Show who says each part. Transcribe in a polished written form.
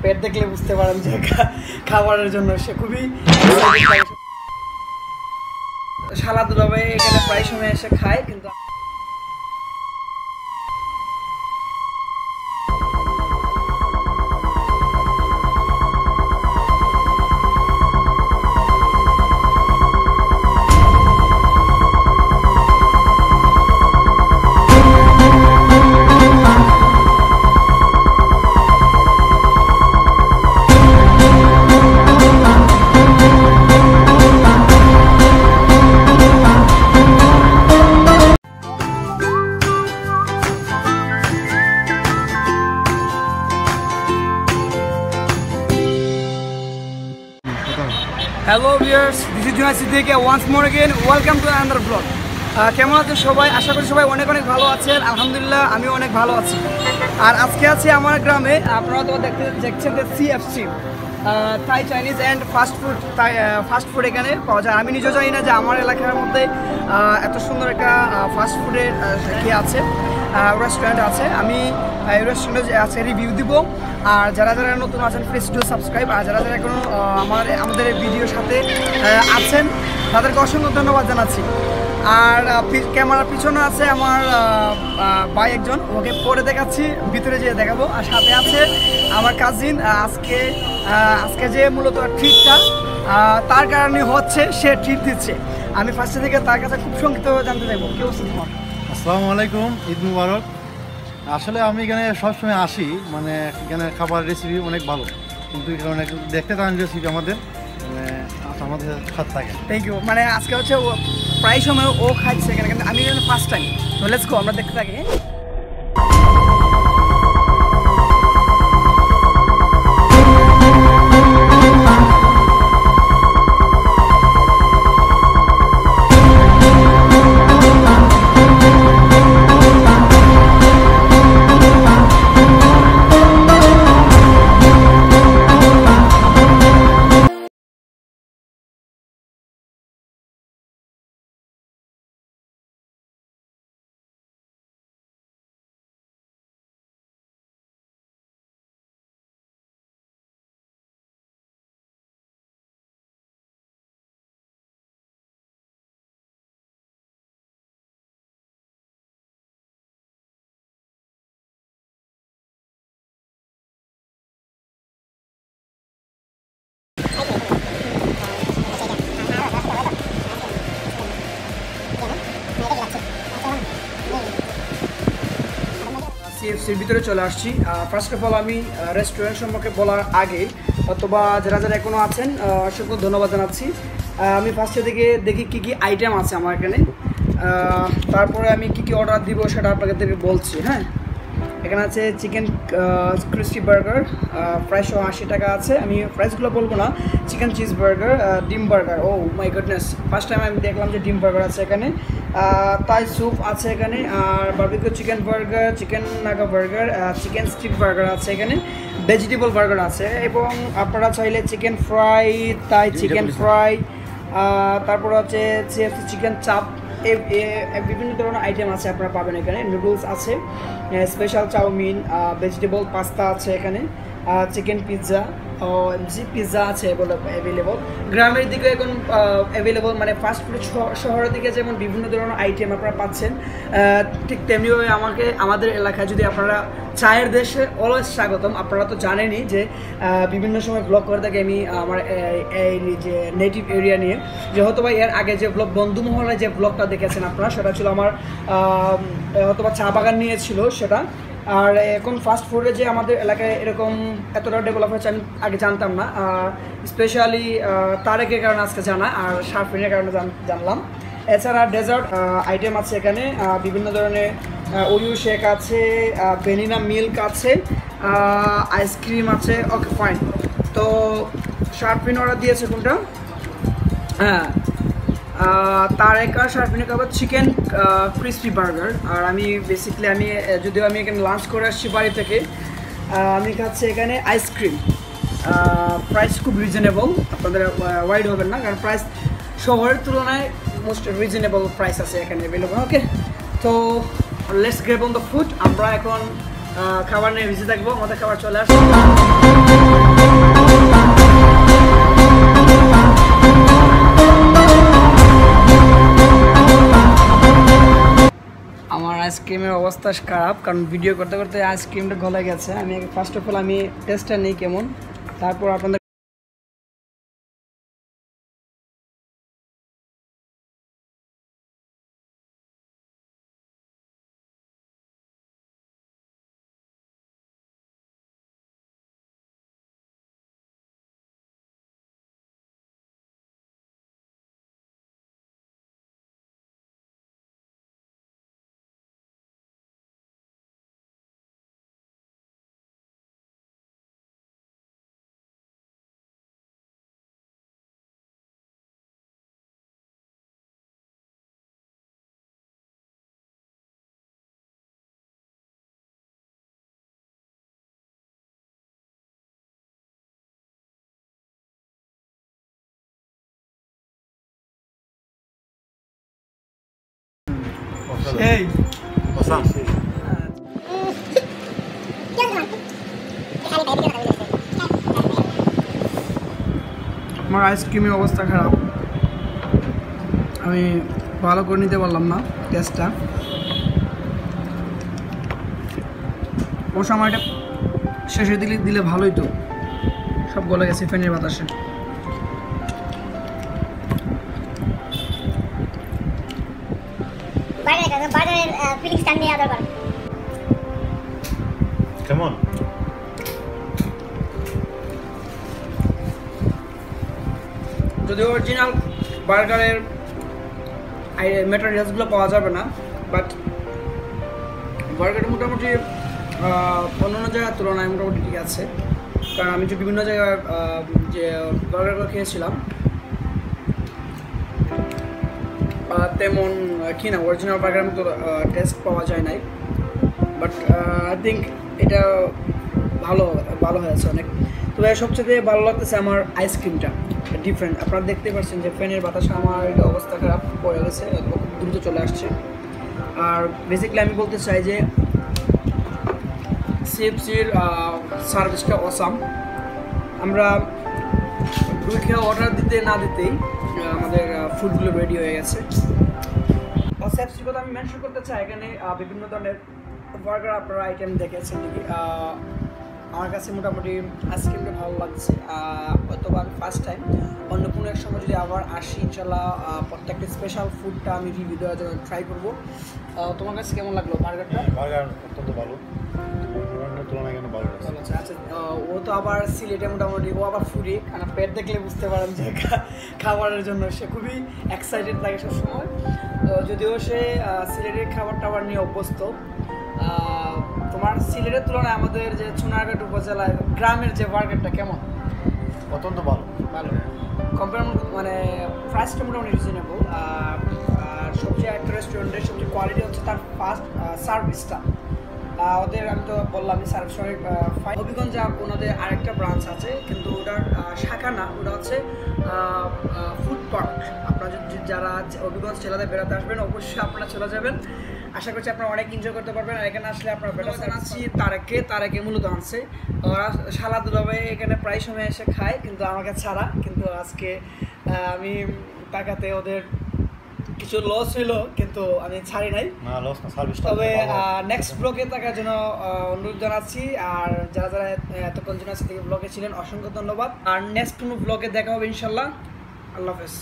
Speaker 1: পেট দেখলে বুঝতে পারেন যে খাবারের জন্য সে খুবই সালাদভাবে এখানে প্রায় সময় এসে খায় কিন্তু Hello viewers, this is Junaid Siddiqui once more again. Welcome to another vlog. কেমন আছেন সবাই? আশা করি সবাই অনেক ভালো আছেন। আলহামদুলিল্লাহ আমি অনেক ভালো আছি। আর আজকে আছি আমার গ্রামে। আপনারা তো দেখছেন যে CFC Thai Chinese and fast food এখানে পাওয়া যায়। আমি নিজেও জানি না যে আমার এলাকার মধ্যে এত সুন্দর একটা ফাস্ট ফুডের আছে, রেস্টুরেন্ট আছে। আমি এই রেস্টুরেন্টে আছে রিভিউ দিব। আর যারা নতুন আছেন প্লিজ ডু সাবস্ক্রাইব। আর যারা এখনো আমাদের ভিডিওর সাথে আছেন তাদেরকে অসংখ্য ধন্যবাদ জানাচ্ছি। আর ক্যামেরার পিছনে আছে আমার ভাই একজন, ওকে পরে দেখাচ্ছি, ভিতরে যেয়ে দেখাবো। আর সাথে আছে আমার কাজিন। আজকে যে মূলত ট্রিটটা তার কারণে হচ্ছে, সে ট্রিট দিচ্ছে। আমি ফার্স্টে থেকে তার কাছে খুব সংক্ষিপ্ত জানতে চাইবো। কি অবস্থা তোমার?
Speaker 2: আসসালামু আলাইকুম, ঈদ মুবারক। আসলে আমি এখানে সবসময় আসি, মানে এখানে খাবার রেসিপি অনেক ভালো, কিন্তু এখানে দেখতে চান রেসিপি আমাদের স্বাদ থাকে।
Speaker 1: Thank you. মানে আজকে হচ্ছে প্রায় সময় ও খাইছে এখানে, কিন্তু আমি ফার্স্ট টাইম। তো লেটস গো, আমরা দেখতে থাকি। CFCর ভিতরে চলে আসছি। ফার্স্ট অফ অল আমি রেস্টুরেন্ট সম্পর্কে বলার আগে অথবা যারা এখনও আছেন অসংখ্য ধন্যবাদ জানাচ্ছি। আমি ফার্স্টে থেকে দেখি কী আইটেম আছে আমার এখানে, তারপরে আমি কী অর্ডার দিব সেটা আপনাদেরকে বলছি। হ্যাঁ, এখানে আছে চিকেন ক্রিস্পি বার্গার, প্রায় 180 টাকা আছে। আমি প্রাইসগুলো বলবো না। চিকেন চিজ বার্গার, ডিম burger, oh my goodness, first time আমি দেখলাম যে ডিম বার্গার আছে এখানে। তাই স্যুপ আছে এখানে, আর barbecue chicken burger, chicken Naga burger, chicken stick burger আছে এখানে, ভেজিটেবল বার্গার আছে, এবং আপনারা চাইলে চিকেন ফ্রাই, তাই চিকেন ফ্রাই, তারপর হচ্ছে CFC চিকেন চাপ, বিভিন্ন ধরনের আইটেম আছে আপনারা পাবেন এখানে। নুডলস আছে, স্পেশাল চাউমিন, ভেজিটেবল পাস্তা আছে এখানে, চিকেন পিৎজা, পিৎজা আছে অ্যাভেলেবল। গ্রামের দিকে এখন অ্যাভেলেবল, মানে ফাস্টফুড শহরের দিকে যেমন বিভিন্ন ধরনের আইটেম আপনারা পাচ্ছেন, ঠিক তেমনিভাবে আমাদের এলাকায় যদি আপনারা চায়ের দেশে অলওয়েজ স্বাগতম। আপনারা তো জানেনই যে বিভিন্ন সময় ব্লগ করে থাকি আমি আমার এই যে নেটিভ এরিয়া নিয়ে, যে হয়তো বা এর আগে যে ব্লগ বন্ধুমহলে যে ব্লগটা দেখেছেন আপনারা, সেটা ছিল আমার হয়তো বা চা বাগান নিয়ে ছিল সেটা। আর এখন ফাস্ট ফুডে যে আমাদের এলাকায় এরকম এতটা ডেভেলপ হয়েছে আমি আগে জানতাম না। স্পেশালি তারেকের কারণে আজকে জানা, আর শারফিনের কারণে জানলাম। এছাড়া ডেজার্ট আইটেম আছে এখানে, বিভিন্ন ধরনের ওরিও শেক আছে, ভ্যানিলা মিল্ক আছে, আইসক্রিম আছে। Okay fine. তো শারফিন অর্ডার দিয়েছে কোনটা? হ্যাঁ, তারেকা শারফিনে খাবার চিকেন ক্রিসপি বার্গার। আর আমি বেসিক্যালি যদিও আমি এখানে লাঞ্চ করে আসছি বাড়ি থেকে, আমি খাচ্ছি এখানে আইসক্রিম। প্রাইস খুব রিজনেবল, আপনাদের ওয়াইড হবেন না, কারণ প্রাইস শহরের তুলনায় মোস্ট রিজনেবল প্রাইস আছে এখানে অ্যাভেলেবল। ওকে, তো let's grab on the food. আমরা এখন খাবার নিয়ে ভিজে থাকবো, আমাদের খাবার চলে আসছে। আইসক্রিমের অবস্থা খারাপ, কারণ ভিডিও করতে করতে আইসক্রিমটা গলে গেছে। আমি ফার্স্ট অফ অল আমি টেস্টটা নিই কেমন, তারপর আপনাদের এই আমার আইসক্রিমের অবস্থা খারাপ, আমি ভালো করে নিতে পারলাম না টেস্টটা। ও সময়টা শেষে দিলে ভালোই তো, সব গলে গেছে ফ্যানের বাতাসে।
Speaker 2: কেমন?
Speaker 1: যদি অরিজিনাল বার্গারের ম্যাটেরিয়ালসগুলো পাওয়া যাবে না, বাট বার্গারটা মোটামুটি অন্যান্য জায়গার তুলনায় মোটামুটি ঠিক আছে। কারণ আমি যে বিভিন্ন জায়গায় যে বার্গারগুলো খেয়েছিলাম তেমন কি না অরিজিনাল বার্গারের মতো টেস্ট পাওয়া যায় নাই, বাট আই থিঙ্ক এটা ভালো হয়েছে অনেক। তবে সবচেয়ে ভালো লাগতেছে আমার আইসক্রিমটা, ডিফারেন্ট। আপনারা দেখতে পাচ্ছেন যে ফ্যানের বাতাসে আমার এটা অবস্থা খারাপ পড়ে গেছে, খুব দ্রুত চলে আসছে। আর বেসিক্যালি আমি বলতে চাই যে সিএফসির সার্ভিসটা অসাম। আমরা দুইটা অর্ডার দিতে না দিতেই আমাদের ফুডগুলো রেডি হয়ে গেছে। সিএফসির কথা আমি মেনশন করতে চাই, এখানে বিভিন্ন ধরনের বার্গার আপনারা আইটেম দেখেছেন। আমার কাছে মোটামুটি আইসক্রিমটা ভালো লাগছে, হয়তো আমি ফার্স্ট টাইম। অন্য কোনো এক সময় যদি আবার আসি ইনশাল্লাহ প্রত্যেকটা স্পেশাল ফুডটা আমি রিভিউ দেওয়ার জন্য ট্রাই করবো। তোমার কাছে কেমন লাগলো বার্গারটা?
Speaker 2: বার্গার অত্যন্ত ভালো, তুলনায় কেন ভালো লাগছে।
Speaker 1: আচ্ছা, ও তো আবার সিলেটে মোটামুটি, ও আবার ফুডি, কারণ পেট দেখলে বুঝতে পারেন যে খাবারের জন্য সে খুবই এক্সাইটেড থাকে সবসময়। যদিও সে সিলেটের খাবার টাবার নিয়ে অভ্যস্ত। তোমার সিলেটের তুলনায় আমাদের যে চুনারঘাট উপজেলায় গ্রামের যে বার্গারটা কেমন?
Speaker 2: অত্যন্ত ভালো।
Speaker 1: কম্পেয়ার মানে প্রাইসটা মোটামুটি রিজনেবল। আর সবচেয়ে একটা রেস্টুরেন্টের সবচেয়ে কোয়ালিটি হচ্ছে তার ফার্স্ট সার্ভিসটা। ওদের আমি তো বললামই সার্ভিস অনেক ফাইন। হবিগঞ্জে ওনাদের আরেকটা ব্রাঞ্চ আছে, কিন্তু ওটার শাখা না, ওটা হচ্ছে ফুড পার্ক। আপনারা যারা হবিগঞ্জ জেলাতে বেড়াতে আসবেন অবশ্যই আপনারা চলে যাবেন। আশা করছি আপনারা অনেক এনজয় করতে পারবেন। আর এখানে আসলে আপনারা বেড়াতে জানাচ্ছি তারেকে মূলত আনছে। ওরা শালা দুলাভাই এখানে প্রায় সময় এসে খায়, কিন্তু আমাকে ছাড়া। কিন্তু আজকে আমি টাকাতে ওদের কিছু লস হইলো, কিন্তু আমি ছাড়ি নাই। তবে নেক্সট ব্লগে থাকার জন্য অনুরোধ জানাচ্ছি। আর যারা এতক্ষণ জন্য ব্লগে ছিলেন অসংখ্য ধন্যবাদ। আর নেক্সট কোনো ব্লগে দেখা হবে ইনশাল্লাহ। আল্লাহ হাফেজ।